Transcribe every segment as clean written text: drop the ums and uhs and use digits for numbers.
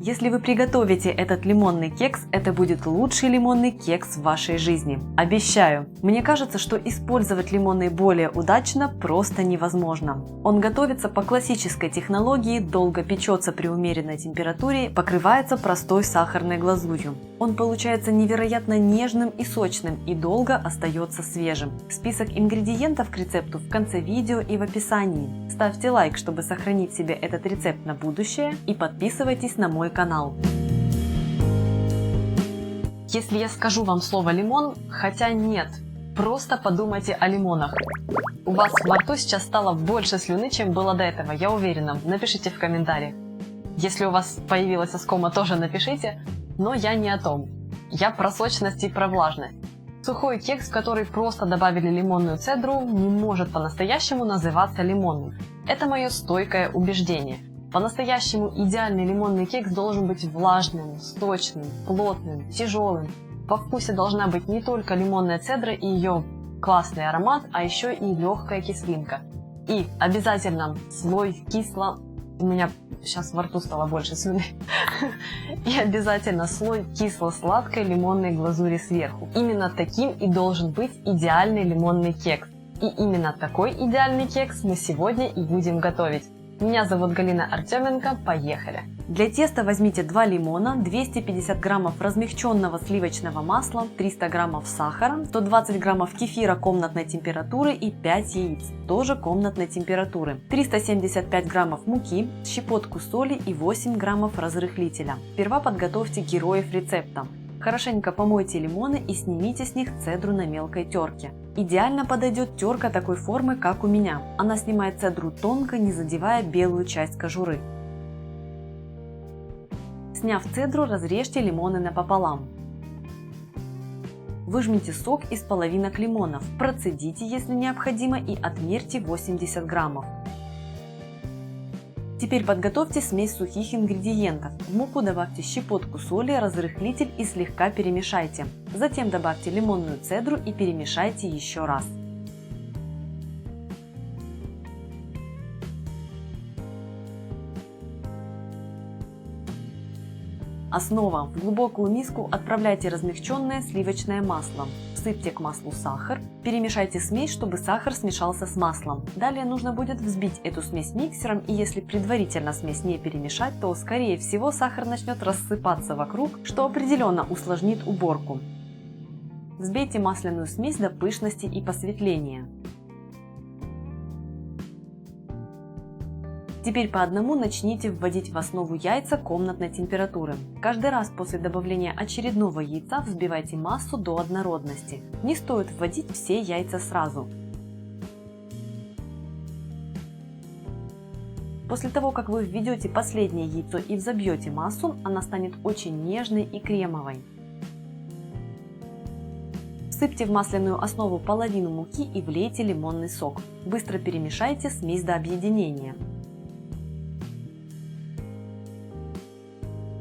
Если вы приготовите этот лимонный кекс, это будет лучший лимонный кекс в вашей жизни. Обещаю! Мне кажется, что использовать лимоны более удачно просто невозможно. Он готовится по классической технологии, долго печется при умеренной температуре, покрывается простой сахарной глазурью. Он получается невероятно нежным и сочным и долго остается свежим. Список ингредиентов к рецепту в конце видео и в описании. Ставьте лайк, чтобы сохранить себе этот рецепт на будущее, и подписывайтесь на мой канал. Если я скажу вам слово лимон, хотя нет, просто подумайте о лимонах. У вас во рту сейчас стало больше слюны, чем было до этого, я уверена. Напишите в комментариях. Если у вас появилась оскома, тоже напишите, но я не о том. Я про сочность и про влажность. Сухой кекс, в который просто добавили лимонную цедру, не может по-настоящему называться лимонным. Это мое стойкое убеждение. По-настоящему идеальный лимонный кекс должен быть влажным, сочным, плотным, тяжелым. Во вкусе должна быть не только лимонная цедра и ее классный аромат, а еще и легкая кислинка. И обязательно слой У меня сейчас во рту стало больше слюны. И обязательно слой кисло-сладкой лимонной глазури сверху. Именно таким и должен быть идеальный лимонный кекс. И именно такой идеальный кекс мы сегодня и будем готовить. Меня зовут Галина Артеменко, поехали! Для теста возьмите 2 лимона, 250 граммов размягченного сливочного масла, 300 граммов сахара, 120 граммов кефира комнатной температуры и 5 яиц, тоже комнатной температуры, 375 граммов муки, щепотку соли и 8 граммов разрыхлителя. Сперва подготовьте героев рецепта. Хорошенько помойте лимоны и снимите с них цедру на мелкой терке. Идеально подойдет терка такой формы, как у меня. Она снимает цедру тонко, не задевая белую часть кожуры. Сняв цедру, разрежьте лимоны напополам. Выжмите сок из половинок лимонов, процедите, если необходимо, и отмерьте 80 граммов. Теперь подготовьте смесь сухих ингредиентов. В муку добавьте щепотку соли, разрыхлитель и слегка перемешайте. Затем добавьте лимонную цедру и перемешайте еще раз. Основа. В глубокую миску отправляйте размягченное сливочное масло. Всыпьте к маслу сахар. Перемешайте смесь, чтобы сахар смешался с маслом. Далее нужно будет взбить эту смесь миксером, и если предварительно смесь не перемешать, то скорее всего сахар начнет рассыпаться вокруг, что определенно усложнит уборку. Взбейте масляную смесь до пышности и посветления. Теперь по одному начните вводить в основу яйца комнатной температуры. Каждый раз после добавления очередного яйца взбивайте массу до однородности. Не стоит вводить все яйца сразу. После того, как вы введете последнее яйцо и взобьете массу, она станет очень нежной и кремовой. Всыпьте в масляную основу половину муки и влейте лимонный сок. Быстро перемешайте смесь до объединения.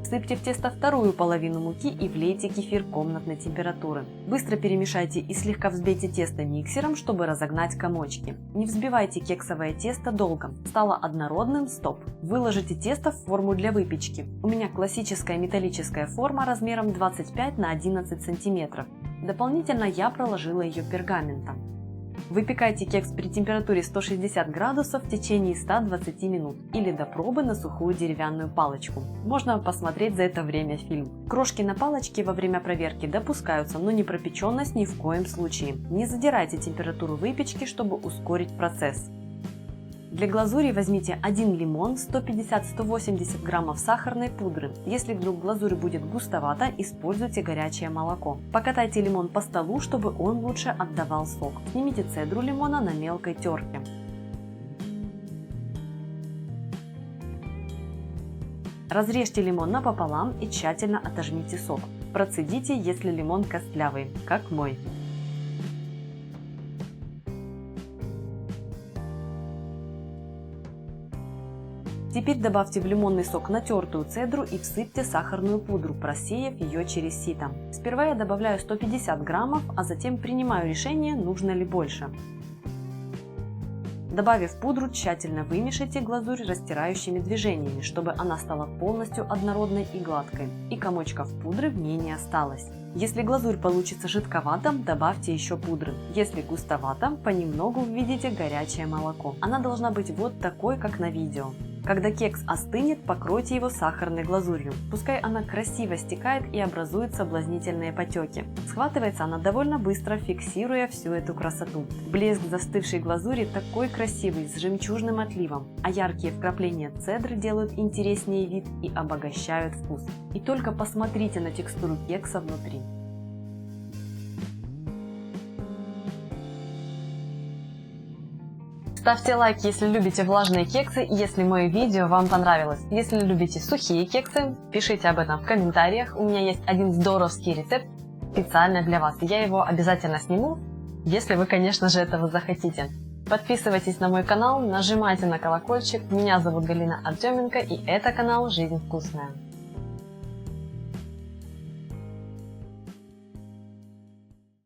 Всыпьте в тесто вторую половину муки и влейте кефир комнатной температуры. Быстро перемешайте и слегка взбейте тесто миксером, чтобы разогнать комочки. Не взбивайте кексовое тесто долго. Стало однородным – стоп. Выложите тесто в форму для выпечки. У меня классическая металлическая форма размером 25 на 11 см. Дополнительно я проложила ее пергаментом. Выпекайте кекс при температуре 160 градусов в течение 120 минут или до пробы на сухую деревянную палочку. Можно посмотреть за это время фильм. Крошки на палочке во время проверки допускаются, но непропеченность ни в коем случае. Не задирайте температуру выпечки, чтобы ускорить процесс. Для глазури возьмите 1 лимон, 150-180 граммов сахарной пудры. Если вдруг глазурь будет густовата, используйте горячее молоко. Покатайте лимон по столу, чтобы он лучше отдавал сок. Снимите цедру лимона на мелкой терке. Разрежьте лимон напополам и тщательно отожмите сок. Процедите, если лимон костлявый, как мой. Теперь добавьте в лимонный сок натертую цедру и всыпьте сахарную пудру, просеяв ее через сито. Сперва я добавляю 150 граммов, а затем принимаю решение, нужно ли больше. Добавив пудру, тщательно вымешайте глазурь растирающими движениями, чтобы она стала полностью однородной и гладкой, и комочков пудры в ней не осталось. Если глазурь получится жидковатым, добавьте еще пудры. Если густоватым, понемногу введите горячее молоко. Она должна быть вот такой, как на видео. Когда кекс остынет, покройте его сахарной глазурью. Пускай она красиво стекает и образует соблазнительные потеки. Схватывается она довольно быстро, фиксируя всю эту красоту. Блеск застывшей глазури такой красивый, с жемчужным отливом, а яркие вкрапления цедры делают интереснее вид и обогащают вкус. И только посмотрите на текстуру кекса внутри. Ставьте лайки, если любите влажные кексы и если мое видео вам понравилось. Если любите сухие кексы, пишите об этом в комментариях. У меня есть один здоровский рецепт специально для вас. Я его обязательно сниму, если вы, конечно же, этого захотите. Подписывайтесь на мой канал, нажимайте на колокольчик. Меня зовут Галина Артеменко, и это канал «Жизнь вкусная».